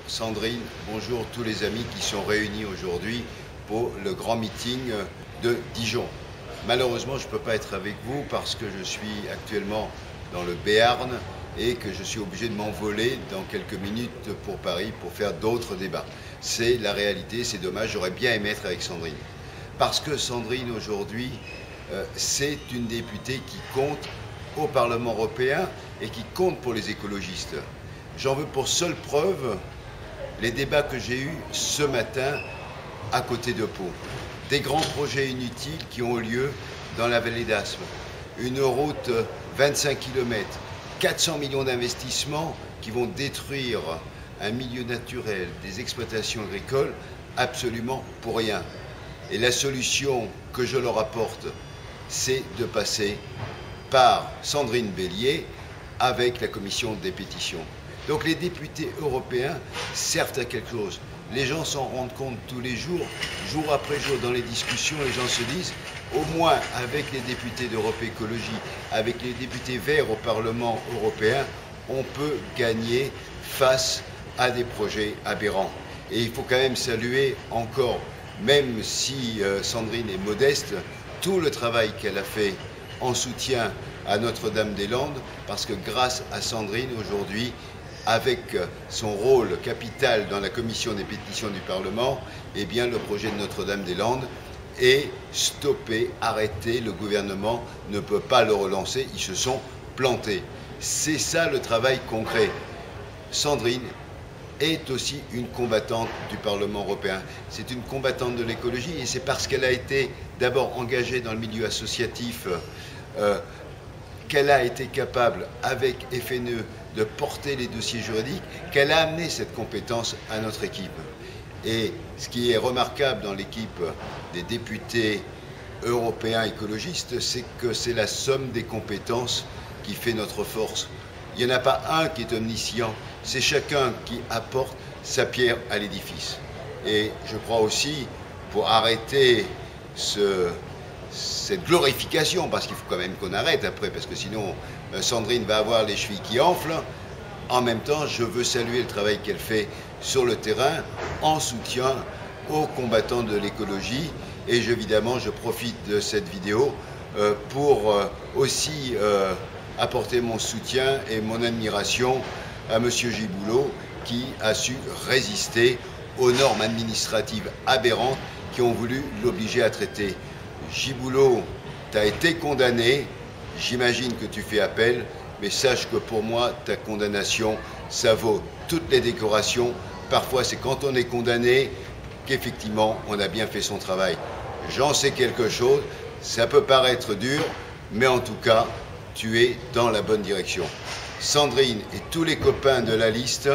Sandrine, bonjour tous les amis qui sont réunis aujourd'hui pour le grand meeting de Dijon. Malheureusement, je ne peux pas être avec vous parce que je suis actuellement dans le Béarn et que je suis obligé de m'envoler dans quelques minutes pour Paris pour faire d'autres débats. C'est la réalité, c'est dommage, j'aurais bien aimé être avec Sandrine. Parce que Sandrine, aujourd'hui, c'est une députée qui compte au Parlement européen et qui compte pour les écologistes. J'en veux pour seule preuve les débats que j'ai eus ce matin à côté de Pau. Des grands projets inutiles qui ont lieu dans la vallée d'Aspe. Une route 25 km, 400 millions d'investissements qui vont détruire un milieu naturel, des exploitations agricoles, absolument pour rien. Et la solution que je leur apporte, c'est de passer par Sandrine Bélier avec la commission des pétitions. Donc les députés européens servent à quelque chose. Les gens s'en rendent compte tous les jours, jour après jour dans les discussions, les gens se disent, au moins avec les députés d'Europe Écologie, avec les députés verts au Parlement européen, on peut gagner face à des projets aberrants. Et il faut quand même saluer encore, même si Sandrine est modeste, tout le travail qu'elle a fait en soutien à Notre-Dame-des-Landes, parce que grâce à Sandrine, aujourd'hui, avec son rôle capital dans la commission des pétitions du Parlement, eh bien, le projet de Notre-Dame-des-Landes est stoppé, arrêté. Le gouvernement ne peut pas le relancer. Ils se sont plantés. C'est ça le travail concret. Sandrine est aussi une combattante du Parlement européen. C'est une combattante de l'écologie et c'est parce qu'elle a été d'abord engagée dans le milieu associatif qu'elle a été capable, avec FNE, de porter les dossiers juridiques, qu'elle a amené cette compétence à notre équipe. Et ce qui est remarquable dans l'équipe des députés européens écologistes, c'est que c'est la somme des compétences qui fait notre force. Il n'y en a pas un qui est omniscient, c'est chacun qui apporte sa pierre à l'édifice. Et je crois aussi, pour arrêter cette glorification, parce qu'il faut quand même qu'on arrête après, parce que sinon Sandrine va avoir les chevilles qui enflent. En même temps, je veux saluer le travail qu'elle fait sur le terrain en soutien aux combattants de l'écologie. Et évidemment, je profite de cette vidéo pour aussi apporter mon soutien et mon admiration à M. Giboulot qui a su résister aux normes administratives aberrantes qui ont voulu l'obliger à traiter. Giboulot, tu as été condamné, j'imagine que tu fais appel, mais sache que pour moi, ta condamnation, ça vaut toutes les décorations. Parfois, c'est quand on est condamné qu'effectivement, on a bien fait son travail. J'en sais quelque chose, ça peut paraître dur, mais en tout cas, tu es dans la bonne direction. Sandrine et tous les copains de la liste,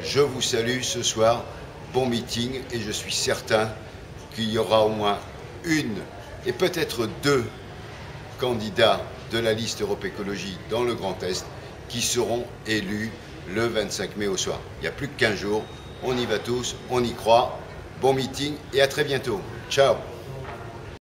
je vous salue ce soir. Bon meeting et je suis certain qu'il y aura au moins une et peut-être deux candidats de la liste Europe Écologie dans le Grand Est qui seront élus le 25 mai au soir. Il n'y a plus que 15 jours, on y va tous, on y croit. Bon meeting et à très bientôt. Ciao.